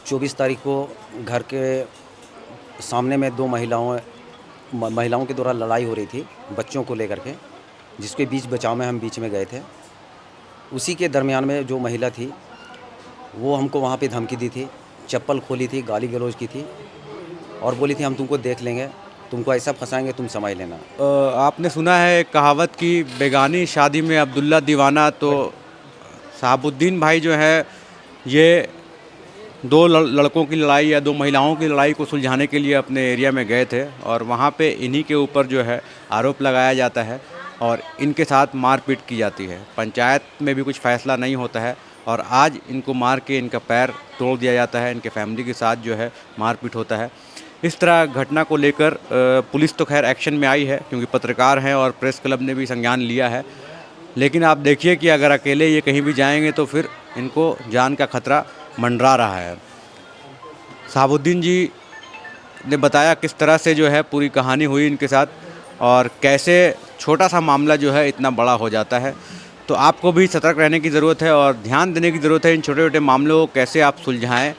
24 तारीख को घर के सामने में दो महिलाओं के द्वारा लड़ाई हो रही थी बच्चों को लेकर के, जिसके बीच बचाव में हम बीच में गए थे। उसी के दरमियान में जो महिला थी वो हमको वहाँ पे धमकी दी थी, चप्पल खोली थी, गाली गलौज की थी और बोली थी हम तुमको देख लेंगे, तुमको ऐसा फंसाएंगे, तुम समझ लेना। आपने सुना है एक कहावत की बेगानी शादी में अब्दुल्ला दीवाना। तो शहाबुद्दीन भाई जो है ये दो लड़कों की लड़ाई या दो महिलाओं की लड़ाई को सुलझाने के लिए अपने एरिया में गए थे और वहाँ पे इन्हीं के ऊपर जो है आरोप लगाया जाता है और इनके साथ मारपीट की जाती है। पंचायत में भी कुछ फ़ैसला नहीं होता है और आज इनको मार के इनका पैर तोड़ दिया जाता है। इनके फैमिली के साथ जो है मारपीट होता है। इस तरह घटना को लेकर पुलिस तो खैर एक्शन में आई है क्योंकि पत्रकार हैं और प्रेस क्लब ने भी संज्ञान लिया है। लेकिन आप देखिए कि अगर अकेले ये कहीं भी जाएंगे तो फिर इनको जान का खतरा मंडरा रहा है। शहाबुद्दीन जी ने बताया किस तरह से जो है पूरी कहानी हुई इनके साथ और कैसे छोटा सा मामला जो है इतना बड़ा हो जाता है। तो आपको भी सतर्क रहने की ज़रूरत है और ध्यान देने की ज़रूरत है इन छोटे छोटे मामलों को कैसे आप सुलझाएं।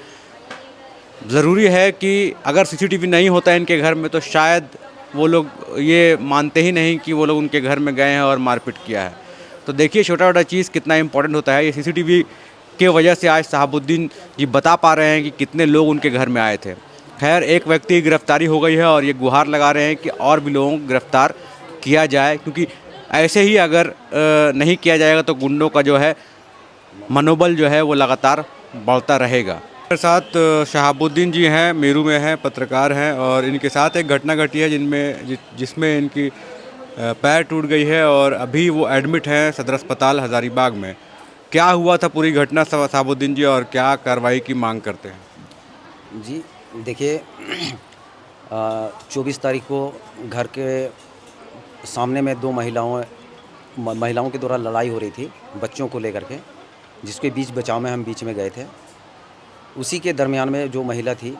ज़रूरी है कि अगर सीसीटीवी नहीं होता है इनके घर में तो शायद वो लोग ये मानते ही नहीं कि वो लोग उनके घर में गए हैं और मारपीट किया है। तो देखिए छोटा छोटा चीज़ कितना इंपॉर्टेंट होता है। ये सीसीटीवी के वजह से आज शहाबुद्दीन जी बता पा रहे हैं कि कितने लोग उनके घर में आए थे। खैर एक व्यक्ति की गिरफ्तारी हो गई है और ये गुहार लगा रहे हैं कि और भी लोगों को गिरफ्तार किया जाए क्योंकि ऐसे ही अगर नहीं किया जाएगा तो गुंडों का जो है मनोबल जो है वो लगातार बढ़ता रहेगा। मेरे साथ शहाबुद्दीन जी हैं, मेरू में हैं, पत्रकार हैं और इनके साथ एक घटना घटी है जिसमें इनकी पैर टूट गई है और अभी वो एडमिट हैं सदर अस्पताल हज़ारीबाग में। क्या हुआ था पूरी घटना शहाबुद्दीन जी और क्या कार्रवाई की मांग करते हैं? जी देखिए 24 तारीख को घर के सामने में दो महिलाओं के द्वारा लड़ाई हो रही थी बच्चों को लेकर के, जिसके बीच बचाव में हम बीच में गए थे। उसी के दरमियान में जो महिला थी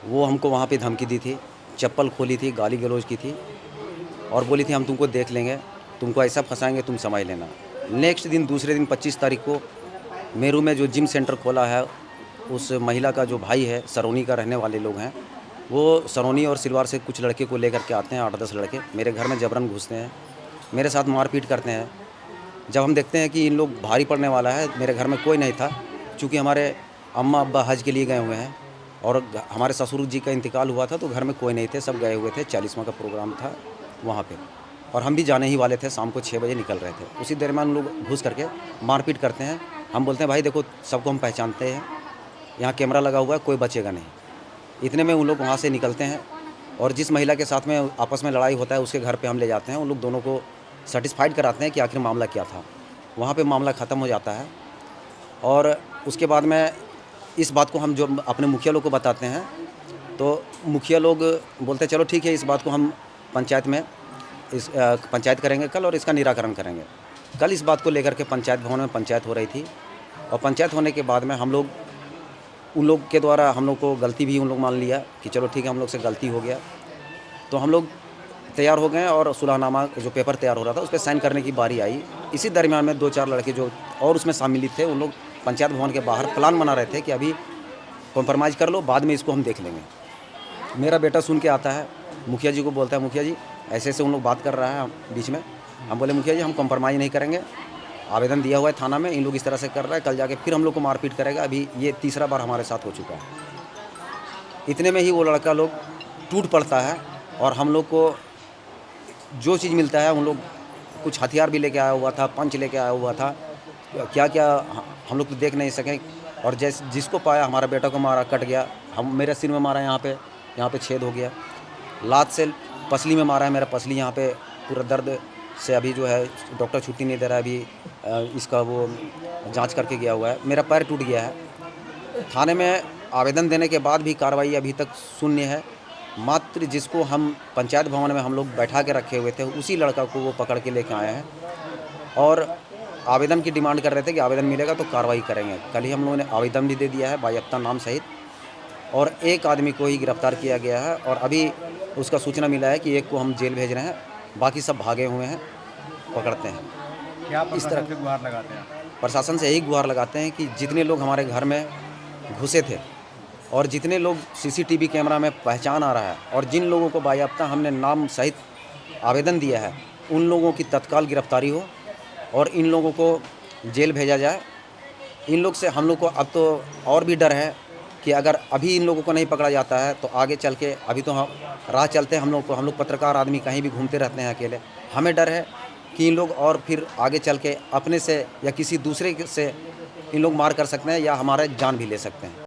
वो हमको वहाँ पे धमकी दी थी, चप्पल खोली थी, गाली गलौज की थी और बोली थी हम तुमको देख लेंगे, तुमको ऐसा फंसाएंगे, तुम समझ लेना। नेक्स्ट दिन दूसरे दिन 25 तारीख को मेरू में जो जिम सेंटर खोला है, उस महिला का जो भाई है, सरौनी का रहने वाले लोग हैं, वो सरौनी और सिलवार से कुछ लड़के को लेकर के आते हैं, 8-10 लड़के मेरे घर में जबरन घुसते हैं, मेरे साथ मारपीट करते हैं। जब हम देखते हैं कि इन लोग भारी पड़ने वाला है, मेरे घर में कोई नहीं था चूँकि हमारे अम्मा अब्बा हज के लिए गए हुए हैं और हमारे ससुर जी का इंतकाल हुआ था तो घर में कोई नहीं थे, सब गए हुए थे। 40वां का प्रोग्राम था वहाँ पे और हम भी जाने ही वाले थे, शाम को 6 बजे निकल रहे थे। उसी दरमियान लोग घुस करके मारपीट करते हैं। हम बोलते हैं भाई देखो सबको हम पहचानते हैं, यहाँ कैमरा लगा हुआ है, कोई बचेगा नहीं। इतने में उन लोग वहाँ से निकलते हैं और जिस महिला के साथ में आपस में लड़ाई होता है उसके घर पे हम ले जाते हैं। उन लोग दोनों को सेटिस्फाइड कराते हैं कि आखिर मामला क्या था। वहाँ पे मामला ख़त्म हो जाता है और उसके बाद में इस बात को हम जो अपने मुखिया लोग को बताते हैं तो मुखिया लोग बोलते हैं चलो ठीक है, इस बात को हम पंचायत में पंचायत करेंगे कल और इसका निराकरण करेंगे। कल इस बात को लेकर के पंचायत भवन में पंचायत हो रही थी और पंचायत होने के बाद में हम लोग उन लोग के द्वारा हम लोग को गलती भी उन लोग मान लिया कि चलो ठीक है हम लोग से गलती हो गया। तो हम लोग तैयार हो गए और सुलहनामा जो पेपर तैयार हो रहा था उस पर साइन करने की बारी आई। इसी दरमियान में 2-4 लड़के जो और उसमें शामिल थे उन लोग पंचायत भवन के बाहर प्लान बना रहे थे कि अभी कॉम्प्रोमाइज़ कर लो, बाद में इसको हम देख लेंगे। मेरा बेटा सुन के आता है, मुखिया जी को बोलता है मुखिया जी ऐसे ऐसे उन लोग बात कर रहा है बीच में। हम बोले मुखिया जी हम कॉम्प्रोमाइज़ नहीं करेंगे, आवेदन दिया हुआ है थाना में, इन लोग इस तरह से कर रहा है, कल जाके फिर हम लोग को मारपीट करेगा। अभी ये तीसरा बार हमारे साथ हो चुका है। इतने में ही वो लड़का लोग टूट पड़ता है और हम लोग को जो चीज़ मिलता है उन लोग कुछ हथियार भी लेके आया हुआ था, पंच लेके आया हुआ था, क्या क्या हम लोग तो देख नहीं सकें। और जिसको पाया हमारा बेटा को मारा, कट गया। हम मेरे सिर में मारा, यहाँ पे छेद हो गया। लात से पसली में मारा है, मेरा पसली यहाँ पे पूरा दर्द से अभी जो है डॉक्टर छुट्टी नहीं दे रहा है। अभी इसका वो जांच करके गया हुआ है। मेरा पैर टूट गया है। थाने में आवेदन देने के बाद भी कार्रवाई अभी तक शून्य है। मात्र जिसको हम पंचायत भवन में हम लोग बैठा के रखे हुए थे उसी लड़का को वो पकड़ के लेके आए हैं और आवेदन की डिमांड कर रहे थे कि आवेदन मिलेगा तो कार्रवाई करेंगे। कल ही हम लोगों ने आवेदन भी दे दिया है बायख्ता नाम सहित और एक आदमी को ही गिरफ्तार किया गया है और अभी उसका सूचना मिला है कि एक को हम जेल भेज रहे हैं, बाकी सब भागे हुए हैं, पकड़ते हैं। क्या इस तरह से गुहार लगाते हैं? प्रशासन से यही गुहार लगाते हैं कि जितने लोग हमारे घर में घुसे थे और जितने लोग सीसीटीवी कैमरा में पहचान आ रहा है और जिन लोगों को बायाप्ता हमने नाम सहित आवेदन दिया है, उन लोगों की तत्काल गिरफ्तारी हो और इन लोगों को जेल भेजा जाए। इन लोग से हम लोग को अब तो और भी डर है कि अगर अभी इन लोगों को नहीं पकड़ा जाता है तो आगे चल के, अभी तो हम राह चलते हैं हम लोग पत्रकार आदमी कहीं भी घूमते रहते हैं अकेले। हमें डर है कि इन लोग और फिर आगे चल के अपने से या किसी दूसरे से इन लोग मार कर सकते हैं या हमारा जान भी ले सकते हैं।